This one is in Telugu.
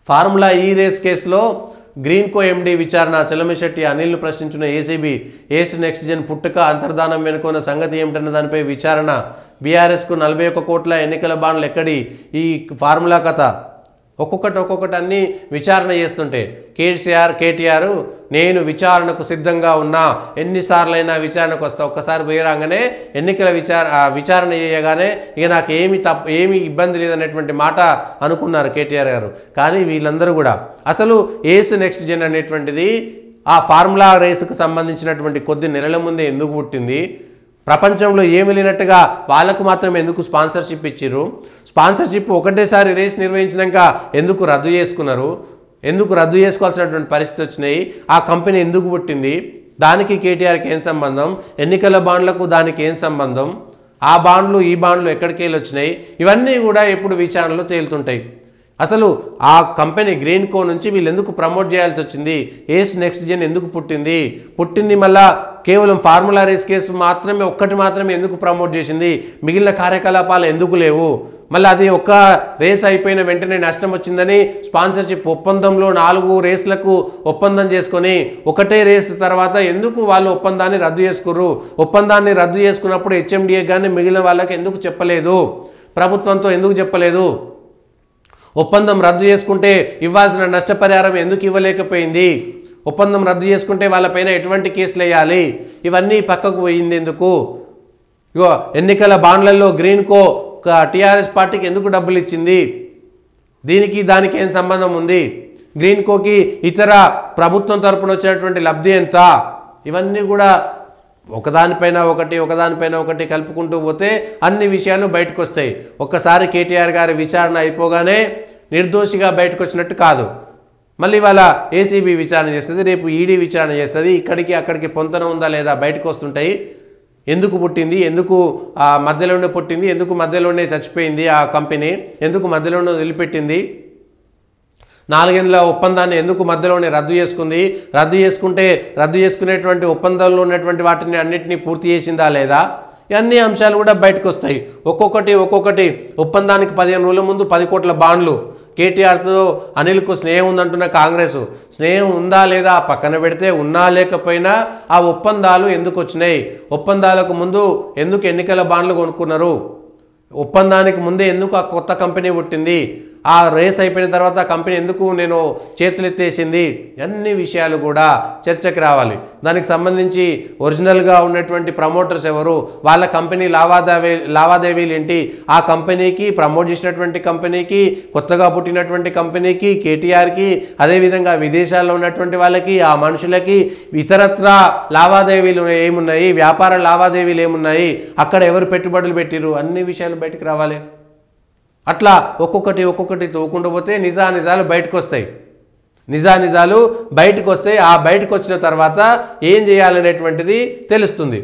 ఫార్ములా ఈ రేస్ కేసులో గ్రీన్కో ఎండీ విచారణ చెల్లమిశెట్టి అనిల్ను ప్రశ్నించిన ఏసీబీ ఏస్ నెక్స్ట్ జెన్ పుట్టుక అంతర్ధానం వెనుకొన్న సంగతి ఏమిటన్న దానిపై విచారణ. బీఆర్ఎస్కు 41 కోట్ల ఎన్నికల బాండ్లు ఎక్కడి ఈ ఫార్ములా కథ. ఒక్కొక్కటి అన్ని విచారణ చేస్తుంటే కేటీఆర్ నేను విచారణకు సిద్ధంగా ఉన్నా, ఎన్నిసార్లైనా విచారణకు వస్తా, ఒక్కసారి పోయి రాగానే ఎన్నికల విచారణ చేయగానే ఇక నాకు ఏమి ఇబ్బంది లేదనేటువంటి మాట అనుకున్నారు కేటీఆర్ గారు. కానీ వీళ్ళందరూ కూడా అసలు ఏస్ నెక్స్ట్ జెన్ అనేటువంటిది ఆ ఫార్ములా రేసుకు సంబంధించినటువంటి కొద్ది నెలల ముందే ఎందుకు పుట్టింది, ప్రపంచంలో ఏమి లేనట్టుగా వాళ్ళకు మాత్రం ఎందుకు స్పాన్సర్షిప్ ఇచ్చిర్రు, స్పాన్సర్షిప్ ఒకటేసారి రేస్ నిర్వహించినాక ఎందుకు రద్దు చేసుకున్నారు, ఎందుకు రద్దు చేసుకోవాల్సినటువంటి పరిస్థితి వచ్చినాయి, ఆ కంపెనీ ఎందుకు పుట్టింది, దానికి కేటీఆర్కి ఏం సంబంధం, ఎన్నికల బాండ్లకు దానికి ఏం సంబంధం, ఆ బాండ్లు ఈ బాండ్లు ఎక్కడికి వెళ్ళి వచ్చినాయి, ఇవన్నీ కూడా ఎప్పుడు విచారణలో తేలుతుంటాయి. అసలు ఆ కంపెనీ గ్రీన్కో నుంచి వీళ్ళు ఎందుకు ప్రమోట్ చేయాల్సి వచ్చింది, ఏస్ నెక్స్ట్ జెన్ ఎందుకు పుట్టింది మళ్ళా కేవలం ఫార్ములా రేస్ కేసు ఒక్కటి మాత్రమే ఎందుకు ప్రమోట్ చేసింది, మిగిలిన కార్యకలాపాలు ఎందుకు లేవు, మళ్ళీ అది ఒక్క రేస్ అయిపోయిన వెంటనే నష్టం వచ్చిందని స్పాన్సర్షిప్ ఒప్పందంలో 4 రేస్లకు ఒప్పందం చేసుకొని ఒకటే రేస్ తర్వాత ఎందుకు వాళ్ళు ఒప్పందాన్ని రద్దు చేసుకుర్రు, ఒప్పందాన్ని రద్దు చేసుకున్నప్పుడు హెచ్ఎండిఏ కానీ మిగిలిన వాళ్ళకి ఎందుకు చెప్పలేదు, ప్రభుత్వంతో ఎందుకు చెప్పలేదు, ఒప్పందం రద్దు చేసుకుంటే ఇవ్వాల్సిన నష్టపరిహారం ఎందుకు ఇవ్వలేకపోయింది, ఒప్పందం రద్దు చేసుకుంటే వాళ్ళపైన ఎటువంటి కేసులు వేయాలి, ఇవన్నీ పక్కకు పోయింది ఎందుకు, ఇగో ఎన్నికల బాండ్లలో గ్రీన్కో టీఆర్ఎస్ పార్టీకి ఎందుకు డబ్బులు ఇచ్చింది, దీనికి దానికి ఏం సంబంధం ఉంది, గ్రీన్కోకి ఇతర ప్రభుత్వం తరపున వచ్చినటువంటి లబ్ధి ఎంత, ఇవన్నీ కూడా ఒకదానిపైన ఒకటి కలుపుకుంటూ పోతే అన్ని విషయాలు బయటకు వస్తాయి. ఒక్కసారి కేటీఆర్ గారి విచారణ అయిపోగానే నిర్దోషిగా బయటకు వచ్చినట్టు కాదు, మళ్ళీ వాళ్ళ ఏసీబీ విచారణ చేస్తుంది, రేపు ఈడీ విచారణ చేస్తుంది, ఇక్కడికి అక్కడికి పొంతన ఉందా లేదా బయటకు వస్తుంటాయి. ఎందుకు పుట్టింది, ఎందుకు మధ్యలోనే పుట్టింది, ఎందుకు మధ్యలోనే చచ్చిపోయింది ఆ కంపెనీ, ఎందుకు మధ్యలోనే వదిలిపెట్టింది, 4 ఏళ్ల ఒప్పందాన్ని ఎందుకు మధ్యలోనే రద్దు చేసుకుంది, రద్దు చేసుకునేటువంటి ఒప్పందంలో ఉన్నటువంటి వాటిని అన్నింటినీ పూర్తి చేసిందా లేదా, ఇవన్నీ అంశాలు కూడా బయటకు వస్తాయి. ఒక్కొక్కటి ఒప్పందానికి 15 రోజుల ముందు 10 కోట్ల బాండ్లు, కేటీఆర్తో అనిల్కు స్నేహం ఉందంటున్న కాంగ్రెస్, స్నేహం ఉందా లేదా పక్కన పెడితే ఉన్నా లేకపోయినా ఆ ఒప్పందాలు ఎందుకు వచ్చినాయి, ఒప్పందాలకు ముందు ఎందుకు ఎన్నికల బాండ్లు కొనుక్కున్నారు, ఒప్పందానికి ముందే ఎందుకు ఆ కొత్త కంపెనీ పుట్టింది, ఆ రేస్ అయిపోయిన తర్వాత ఆ కంపెనీ ఎందుకు నేను చేతులెత్తేసింది, అన్ని విషయాలు కూడా చర్చకు రావాలి. దానికి సంబంధించి ఒరిజినల్గా ఉన్నటువంటి ప్రమోటర్స్ ఎవరు, వాళ్ళ కంపెనీ లావాదేవీలు ఏంటి, ఆ కంపెనీకి ప్రమోట్ చేసినటువంటి కంపెనీకి, కొత్తగా పుట్టినటువంటి కంపెనీకి, కేటీఆర్కి, అదేవిధంగా విదేశాల్లో ఉన్నటువంటి వాళ్ళకి, ఆ మనుషులకి ఇతరత్ర లావాదేవీలు ఏమున్నాయి, వ్యాపార లావాదేవీలు ఏమున్నాయి, అక్కడ ఎవరు పెట్టుబడులు పెట్టిరు, అన్ని విషయాలు బయటకు రావాలి. అట్లా ఒక్కొక్కటి తోకుండా పోతే నిజాలు బయటకు వస్తాయి. నిజాలు బయటకు వస్తే ఆ బయటకు వచ్చిన తర్వాత ఏం చేయాలనేటువంటిది తెలుస్తుంది.